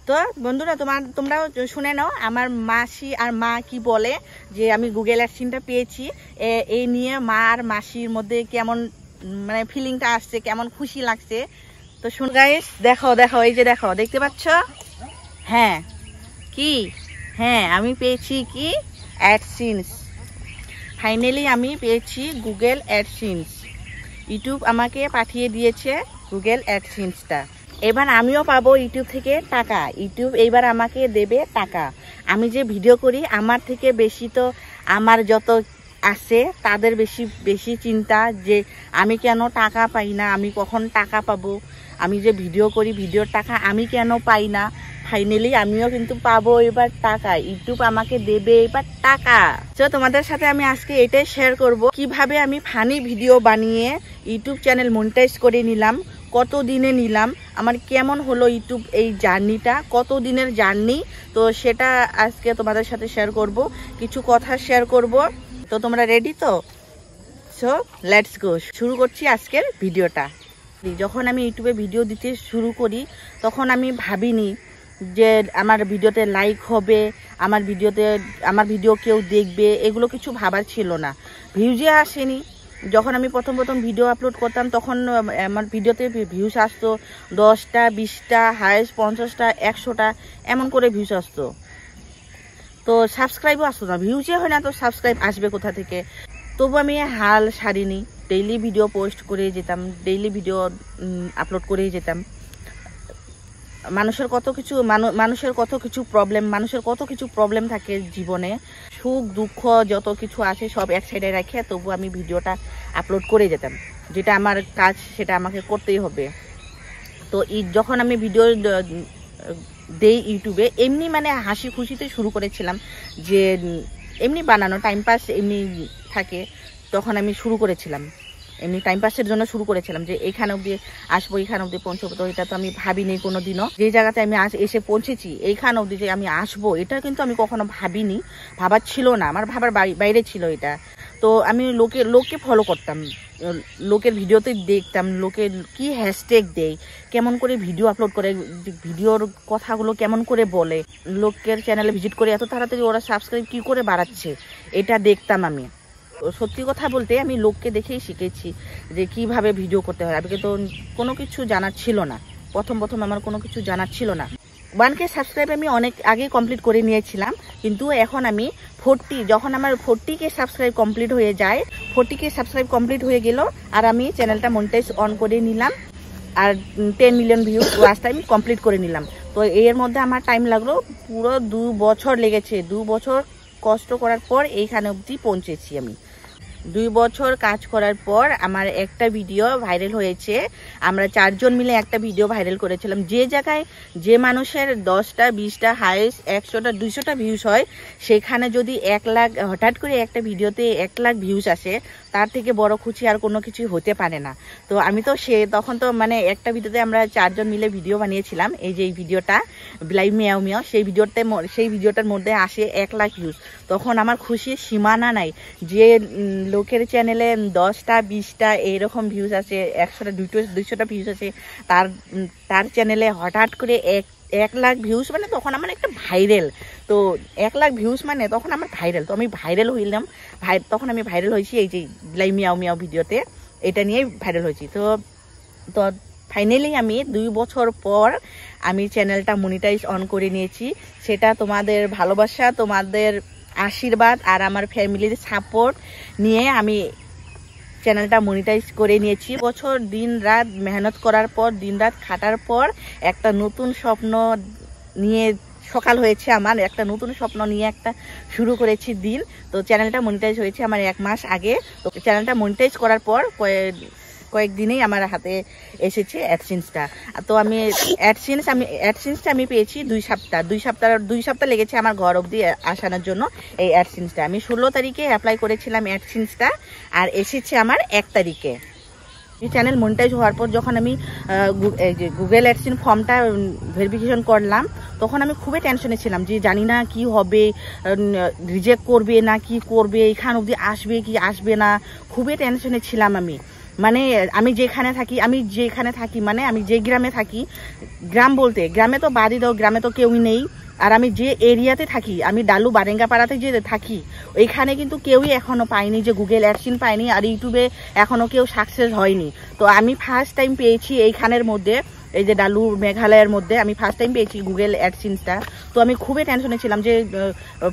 তো বন্ধুরা তোমরাও শুনে নাও আমার মাসি আর মা কি বলে যে আমি গুগল অ্যাডসেন্সটা পেয়েছি, এই নিয়ে মা আর মাসির মধ্যে কেমন মানে ফিলিংটা আসছে, কেমন খুশি লাগছে। তো শুন গাইস, দেখো এই যে দেখো, দেখতে পাচ্ছ? হ্যাঁ কি, হ্যাঁ আমি পেয়েছি কি অ্যাডসেন্স। ফাইনালি আমি পেয়েছি গুগল অ্যাডসেন্স। ইউটিউব আমাকে পাঠিয়ে দিয়েছে গুগল অ্যাডসেন্সটা। এবার আমিও পাবো ইউটিউব থেকে টাকা। ইউটিউব এইবার আমাকে দেবে টাকা। আমি যে ভিডিও করি আমার থেকে বেশি তো আমার যত আছে তাদের বেশি চিন্তা যে আমি কেন টাকা পাই না, আমি কখন টাকা পাবো। আমি যে ভিডিও করি ভিডিওর টাকা আমি কেন পাই না। ফাইনালি আমিও কিন্তু পাবো এবার টাকা। ইউটিউব আমাকে দেবে এবার টাকা। তো তোমাদের সাথে আমি আজকে এটাই শেয়ার করব কিভাবে আমি ফানি ভিডিও বানিয়ে ইউটিউব চ্যানেল মনিটাইজ করে নিলাম, কত দিনে নিলাম, আমার কেমন হলো ইউটিউব এই জার্নিটা, কত দিনের জার্নি। তো সেটা আজকে তোমাদের সাথে শেয়ার করব, কিছু কথা শেয়ার করব। তো তোমরা রেডি তো? সো লেটস গো, শুরু করছি আজকের ভিডিওটা। যখন আমি ইউটিউবে ভিডিও দিতে শুরু করি তখন আমি ভাবিনি যে আমার ভিডিওতে লাইক হবে, আমার ভিডিও কেউ দেখবে, এগুলো কিছু ভাবার ছিল না। ভিউজে আসেনি। যখন আমি প্রথম ভিডিও আপলোড করতাম তখন আমার ভিডিওতে ভিউজ আসতো 10টা 20টা, হাইয়েস্ট 50টা 100টা এমন করে ভিউজ আসতো। তো সাবস্ক্রাইবও আসতো না। ভিউজে হয় না তো সাবস্ক্রাইব আসবে কোথা থেকে? তবু আমি হাল ছাড়িনি, ডেইলি ভিডিও পোস্ট করে যেতাম, ডেইলি ভিডিও আপলোড করেই যেতাম। মানুষের কত কিছু প্রবলেম থাকে জীবনে, সুখ দুঃখ যত কিছু আছে সব এক সাইডে রেখে তবু আমি ভিডিওটা আপলোড করে যেতাম। যেটা আমার কাজ সেটা আমাকে করতেই হবে। তো যখন আমি ভিডিও দেই ইউটিউবে, এমনি মানে হাসি খুশিতে শুরু করেছিলাম, যে এমনি বানানো টাইম পাস এমনি থাকে, তখন আমি শুরু করেছিলাম এমনি টাইম পাসের জন্য শুরু করেছিলাম যে এইখানে অব্দি আসবো, এইখানে অব্দি পৌঁছবো। তো এটা তো আমি ভাবিনি কোনোদিনও, যে জায়গাতে আমি এসে পৌঁছেছি এইখানে অব্দি যে আমি আসবো, এটা কিন্তু আমি কখনো ভাবিনি, ভাবার ছিল না, আমার ভাবার বাইরে ছিল এটা। তো আমি লোককে ফলো করতাম, লোকের ভিডিওতে দেখতাম লোকে কি হ্যাশট্যাগ দেয়, কেমন করে ভিডিও আপলোড করে, ভিডিওর কথাগুলো কেমন করে বলে, লোকের চ্যানেলে ভিজিট করে এত তাড়াতাড়ি ওরা সাবস্ক্রাইব কি করে বাড়াচ্ছে, এটা দেখতাম আমি। সত্যি কথা বলতে আমি লোককে দেখেই শিখেছি যে কিভাবে ভিডিও করতে হয়। আগে তো কোনো কিছু জানার ছিল না, প্রথম আমার কোনো কিছু জানার ছিল না। 1K সাবস্ক্রাইব আমি অনেক আগে কমপ্লিট করে নিয়েছিলাম, কিন্তু এখন আমি যখন আমার 40K সাবস্ক্রাইব কমপ্লিট হয়ে যায়, 40K সাবস্ক্রাইব কমপ্লিট হয়ে গেল আর আমি চ্যানেলটা মনিটাইজ অন করে নিলাম, আর 10 million view last time complete করে নিলাম। তো এর মধ্যে আমার টাইম লাগলো পুরো 2 বছর লেগেছে। 2 বছর কষ্ট করার পর এইখানে অবধি পৌঁছেছি আমি। 2 বছর কাজ করার পর আমার একটা ভিডিও ভাইরাল হয়েছে। আমরা 4 জন মিলে একটা ভিডিও ভাইরাল করেছিলাম। যে জায়গায় যে মানুষের 10টা 20টা হাইয়েস্ট 100টা 200টা ভিউজ হয়, সেখানে যদি 1 লাখ হঠাৎ করে একটা ভিডিওতে 1 লাখ ভিউজ আসে, তার থেকে বড় খুশি আর কোনো কিছুই হতে পারে না। তো আমি তো তখন তো মানে একটা ভিডিওতে আমরা 4 জন মিলে ভিডিও বানিয়েছিলাম, এই যে এই ভিডিওটা লাইভ মিয়াও মিয়াও, সেই ভিডিওটার মধ্যে আসে 1 লাখ ভিউজ। তখন আমার খুশির সীমানা নাই। যে লোকের চ্যানেলে 10টা 20টা এইরকম ভিউজ আছে, 100টা 200টা ভিউজ আছে, তার চ্যানেলে হঠাৎ করে 1 লাখ ভিউজ, মানে তখন আমার একটা ভাইরাল। তো 1 লাখ ভিউজ মানে তখন আমার ভাইরাল। তো আমি ভাইরাল হইলাম, তখন আমি ভাইরাল হয়েছি এই যে লাইভ মিয়াও মিয়াও ভিডিওতে, এটা নিয়েই ভাইরাল হয়েছি। তো ফাইনালি আমি 2 বছর পর আমি চ্যানেলটা মনিটাইজ অন করে নিয়েছি। সেটা তোমাদের ভালোবাসা, তোমাদের আশীর্বাদ আর আমার ফ্যামিলির সাপোর্ট নিয়ে আমি চ্যানেলটা মনিটাইজ করে নিয়েছি। বছর দিন রাত মেহনত করার পর, দিন রাত খাটার পর একটা নতুন স্বপ্ন নিয়ে সকাল হয়েছে আমার, একটা নতুন স্বপ্ন নিয়ে একটা শুরু করেছি দিন। তো চ্যানেলটা মনিটাইজ হয়েছে আমার 1 মাস আগে। তো চ্যানেলটা মনিটাইজ করার পর কয়েকদিনেই আমার হাতে এসেছে অ্যাডসেন্সটা। তো আমি অ্যাডসেন্সটা আমি পেয়েছি 2 সপ্তাহ লেগেছে আমার ঘর অবধি আসানোর জন্য। এই অ্যাডসেন্সটা আমি 16 তারিখে অ্যাপ্লাই করেছিলাম অ্যাডসেন্সটা, আর এসেছে আমার 1 তারিখে। চ্যানেল মনিটাইজ হওয়ার পর যখন আমি গুগল অ্যাডসেন্স ফর্মটা ভেরিফিকেশন করলাম, তখন আমি খুবই টেনশনে ছিলাম যে জানি না কি হবে, রিজেক্ট করবে না কি করবে, এখান অবধি আসবে কি আসবে না, খুবই টেনশনে ছিলাম আমি। মানে আমি যেখানে থাকি মানে আমি যে গ্রামে থাকি, গ্রাম বলতে গ্রামে তো বাড়ি দাও, গ্রামে তো কেউই নেই। আর আমি যে এরিয়াতে থাকি, আমি ডালু বারেঙ্গাপাড়াতে যে থাকি, ওইখানে কিন্তু কেউই এখনো পাইনি যে গুগল অ্যাডসেন্স পাইনি, আর ইউটিউবে এখনো কেউ সাকসেস হয়নি। তো আমি ফার্স্ট টাইম পেয়েছি এইখানের মধ্যে, এই যে ডালু মেঘালয়ের মধ্যে আমি ফার্স্ট টাইম পেয়েছি গুগল অ্যাডসেন্সটা। তো আমি খুবই টেনশনে ছিলাম যে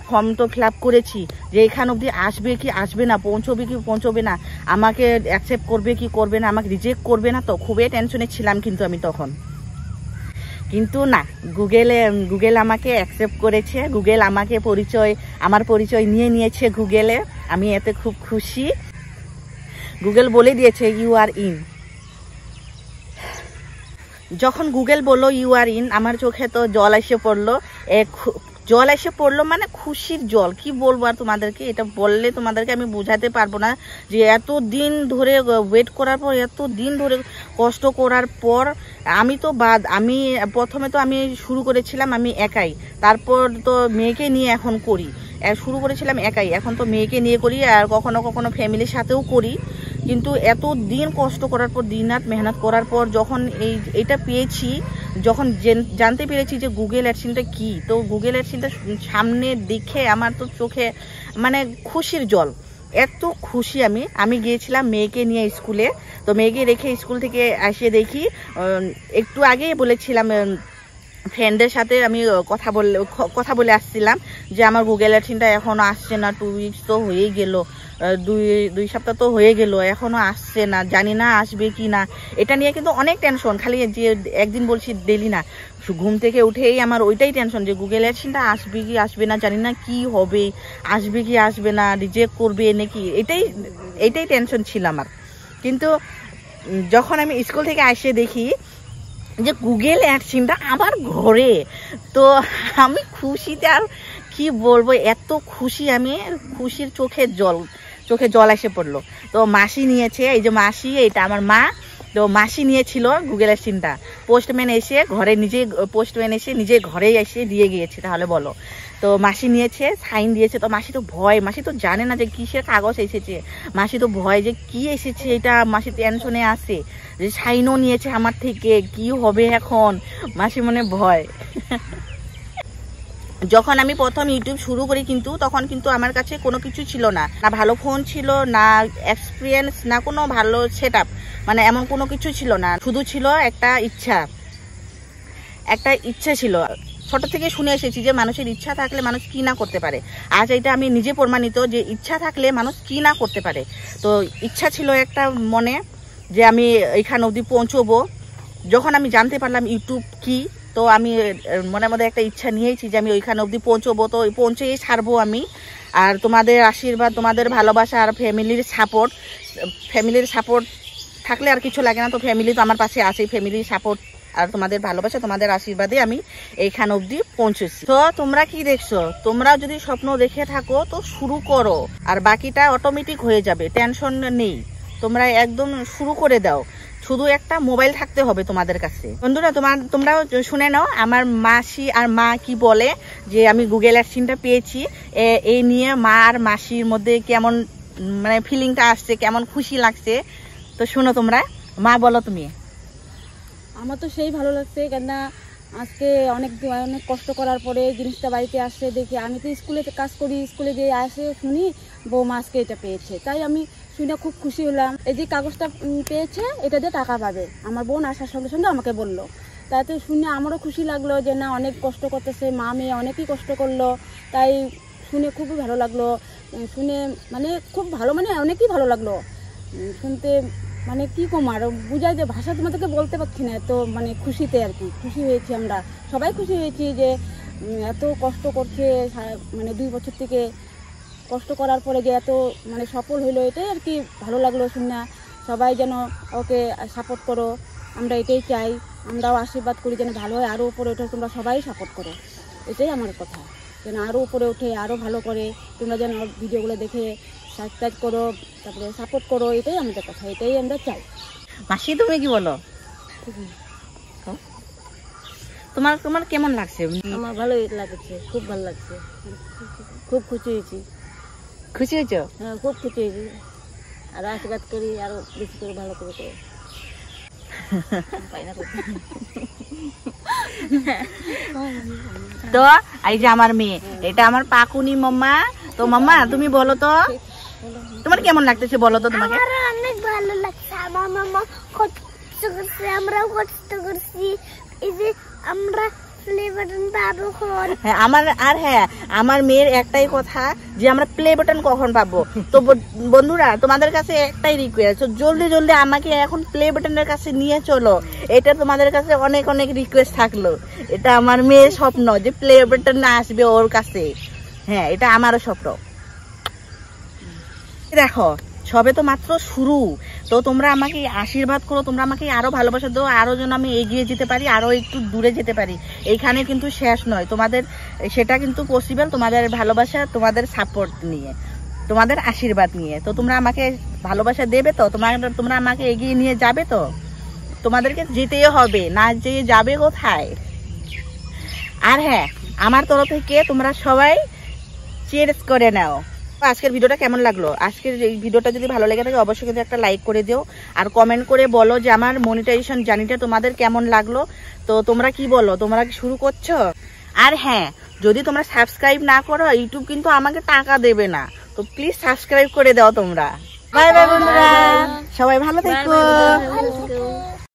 ফর্ম তো ফিল আপ করেছি, যে এখান অবধি আসবে কি আসবে না, পৌঁছবে কি পৌঁছবে না, আমাকে অ্যাকসেপ্ট করবে কি করবে না, আমাকে রিজেক্ট করবে না। তো খুবই টেনশনে ছিলাম কিন্তু আমি তখন, কিন্তু না, গুগল আমাকে অ্যাকসেপ্ট করেছে। গুগল আমাকে আমার পরিচয় নিয়ে নিয়েছে গুগলে। আমি এতে খুব খুশি। গুগল বলে দিয়েছে ইউ আর ইন। যখন গুগল বললো ইউ আর ইন, আমার চোখে তো জল এসে পড়লো, মানে খুশির জল। কি বলবো আর তোমাদেরকে, এটা বললে তোমাদেরকে আমি বোঝাতে পারবো না যে এত দিন ধরে ওয়েট করার পর, এত দিন ধরে কষ্ট করার পর আমি প্রথমে তো আমি শুরু করেছিলাম আমি একাই, তারপর তো মেয়েকে নিয়ে এখন করি। শুরু করেছিলাম একাই, এখন তো মেয়েকে নিয়ে করি, আর কখনো কখনো ফ্যামিলির সাথেও করি। কিন্তু এত দিন কষ্ট করার পর, দিন রাত মেহনত করার পর যখন এইটা পেয়েছি, যখন জানতে পেরেছি যে গুগল অ্যাডসেন্সটা কি, তো গুগল অ্যাডসেন্সটা সামনে দেখে আমার তো চোখে মানে খুশির জল। এত খুশি আমি গিয়েছিলাম মেয়েকে নিয়ে স্কুলে। তো মেয়েকে রেখে স্কুল থেকে এসে দেখি, একটু আগেই বলেছিলাম ফ্রেন্ডের সাথে আমি কথা বলে আসছিলাম যে আমার গুগল অ্যাডসেন্সটা এখনো আসছে না, 2 উইকস তো হয়েই গেল, দুই সপ্তাহ তো হয়ে গেল, এখনো আসছে না, জানি না আসবে কি না। এটা নিয়ে কিন্তু অনেক টেনশন, খালি যে একদিন বলছি ডেলি না, ঘুম থেকে উঠেই আমার ওইটাই টেনশন যে গুগল অ্যাডসেন্সটা আসবে কি আসবে না, জানি না কি হবে, আসবে কি আসবে না, রিজেক্ট করবে নাকি, এটাই টেনশন ছিল আমার। কিন্তু যখন আমি স্কুল থেকে এসে দেখি যে গুগল অ্যাডসেন্সটা আমার ঘরে, তো আমি খুশিতে আর কি বলবো, এত খুশি আমি, খুশির চোখে জল এসে পড়লো। তো মাসি নিয়েছে, এই যে মাসি, এটা আমার মা। তো মাসি নিয়েছিল গুগল অ্যাডসেন্সটা, পোস্টম্যান এসে নিজে ঘরে এসে দিয়ে গিয়েছে, তাহলে বলো। তো মাসি নিয়েছে, সাইন দিয়েছে। তো মাসি তো জানে না যে কিসের কাগজ এসেছে, মাসি তো ভয় যে কি এসেছে, এটা মাসি টেনশনে আছে যে সাইনও নিয়েছে আমার থেকে, কি হবে এখন, মাসি মনে ভয়। যখন আমি প্রথম ইউটিউব শুরু করি কিন্তু তখন কিন্তু আমার কাছে কোনো কিছু ছিল না, ভালো ফোন ছিল না, এক্সপিরিয়েন্স না, কোনো ভালো সেটআপ, মানে এমন কোনো কিছু ছিল না। শুধু ছিল একটা ইচ্ছা ছিল। ছোট থেকে শুনে এসেছি যে মানুষের ইচ্ছা থাকলে মানুষ কি না করতে পারে। আজ এটা আমি নিজে প্রমাণিত যে ইচ্ছা থাকলে মানুষ কি না করতে পারে। তো ইচ্ছা ছিল একটা মনে যে আমি এখান অবধি পৌঁছবো। যখন আমি জানতে পারলাম ইউটিউব কি, তো আমি মনের মধ্যে একটা ইচ্ছা নিয়েছি যে আমি ওইখানে অবধি পৌঁছবো, তো পৌঁছেই ছাড়বো আমি। আর তোমাদের আশীর্বাদ, তোমাদের ভালোবাসা আর ফ্যামিলির সাপোর্ট থাকলে আর কিছু লাগে না। তো ফ্যামিলি তো আমার পাশে আছে, ফ্যামিলির সাপোর্ট আর তোমাদের ভালোবাসা, তোমাদের আশীর্বাদে আমি এইখান অবধি পৌঁছেছি। তো তোমরা কি দেখছো, তোমরা যদি স্বপ্ন দেখে থাকো তো শুরু করো, আর বাকিটা অটোমেটিক হয়ে যাবে, টেনশন নেই। তোমরা একদম শুরু করে দাও, শুধু একটা মোবাইল থাকতে হবে তোমাদের কাছে। বন্ধুরা তোমরাও শুনে নাও আমার মাসি আর মা কি বলে, যে আমি গুগল অ্যাডসেন্সটা পেয়েছি, এই নিয়ে মা আর মাসির মধ্যে কেমন মানে ফিলিংটা আসছে, কেমন খুশি লাগছে। তো শুনো তোমরা, মা বলো তুমি। আমার তো সেই ভালো লাগছে, কেননা আজকে অনেক কষ্ট করার পরে জিনিসটা বাড়িতে আসছে দেখি। আমি তো স্কুলে কাজ করি, স্কুলে গিয়ে আসে শুনি বৌমা আজকে এটা পেয়েছে, তাই আমি শুনে খুব খুশি হলাম। এই যে কাগজটা পেয়েছে, এটা দিয়ে টাকা পাবে, আমার বোন আসার সঙ্গে সঙ্গে আমাকে বললো। তাতে শুনে আমারও খুশি লাগলো যে না, অনেক কষ্ট করতেছে, মা মেয়ে অনেকই কষ্ট করলো, তাই শুনে খুবই ভালো লাগলো। শুনে মানে খুব ভালো, মানে অনেকই ভালো লাগলো শুনতে। মানে কি কম আর বুঝাই যে ভাষা তোমাদেরকে বলতে পারছি না, এত মানে খুশিতে আর কি খুশি হয়েছি, আমরা সবাই খুশি হয়েছি যে এত কষ্ট করছে, মানে 2 বছর থেকে কষ্ট করার পরে যে এত মানে সফল হইলো, এটাই আর কি ভালো লাগলো শুনে। সবাই যেন ওকে সাপোর্ট করো, আমরা এটাই চাই, আমরাও আশীর্বাদ করি যেন ভালো হয়, আরও উপরে ওঠে, তোমরা সবাই সাপোর্ট করো, এটাই আমার কথা, যেন আরও উপরে ওঠে, আরও ভালো করে, তোমরা যেন ভিডিওগুলো দেখে সাবস্ক্রাইব করো, তারপরে সাপোর্ট করো, এটাই আমাদের কথা, এটাই আমরা চাই। মাসি তুমি কি বলো, তোমার কেমন লাগছে? আমার ভালোই লাগছে, খুব ভালো লাগছে, খুব খুশি হয়েছি। খুশি হয়েছো? হ্যাঁ, খুব খুশি হয়েছি। আর আশীর্বাদ করি আরো বেশি করে ভালো করে করে তো এই যে আমার মেয়ে, এটা আমার পাকুনি মাম্মা। তো মাম্মা তুমি বলো তো তোমার কেমন লাগতেছে, বলো তো তোমাকে। অনেক ভালো লাগছে, আমার মামা কষ্ট করছে, আমরাও কষ্ট করছি, এই যে আমরা প্লে বাটন পাবো। হ্যাঁ আমার আর হ্যাঁ আমার মেয়ের একটাই কথা যে আমরা প্লে বাটন কখন পাবো। তো বন্ধুরা তোমাদের কাছে একটাই রিকোয়েস্ট, জলদি জলদি আমাকে এখন প্লে বাটনের কাছে নিয়ে চলো। এটা তোমাদের কাছে অনেক অনেক রিকোয়েস্ট থাকলো। এটা আমার মেয়ের স্বপ্ন যে প্লে বাটন না আসবে ওর কাছে। হ্যাঁ এটা আমারও স্বপ্ন। দেখো সবে তো মাত্র শুরু, তো তোমরা আমাকে আশীর্বাদ করো, তোমরা আমাকে আরো ভালোবাসা দাও, আরো যেন আমি এগিয়ে যেতে পারি, আরো একটু দূরে যেতে পারি। এইখানে কিন্তু শেষ নয়, তোমাদের সেটা কিন্তু পসিবল তোমাদের ভালোবাসা, তোমাদের সাপোর্ট নিয়ে, তোমাদের আশীর্বাদ নিয়ে। তো তোমরা আমাকে ভালোবাসা দেবে তো, তোমরা আমাকে এগিয়ে নিয়ে যাবে তো। তোমাদেরকে যেতেই হবে, না যেয়ে যাবে কোথায়। আর হ্যাঁ আমার তরফ থেকে তোমরা সবাই চিয়ার্স করে নাও। আজকের ভিডিওটা কেমন লাগলো? আজকের এই ভিডিওটা যদি ভালো লেগে থাকে অবশ্যই কিন্তু একটা লাইক করে দিও, আর কমেন্ট করে বলো যে আমার মনিটাইজেশন জার্নিটা তোমাদের কেমন লাগলো। তো তোমরা কি বলো, তোমরা কি শুরু করছো? আর হ্যাঁ যদি তোমরা সাবস্ক্রাইব না করো ইউটিউব কিন্তু আমাকে টাকা দেবে না, তো প্লিজ সাবস্ক্রাইব করে দাও তোমরা। বাই বাই বন্ধুরা, সবাই ভালো থেকো।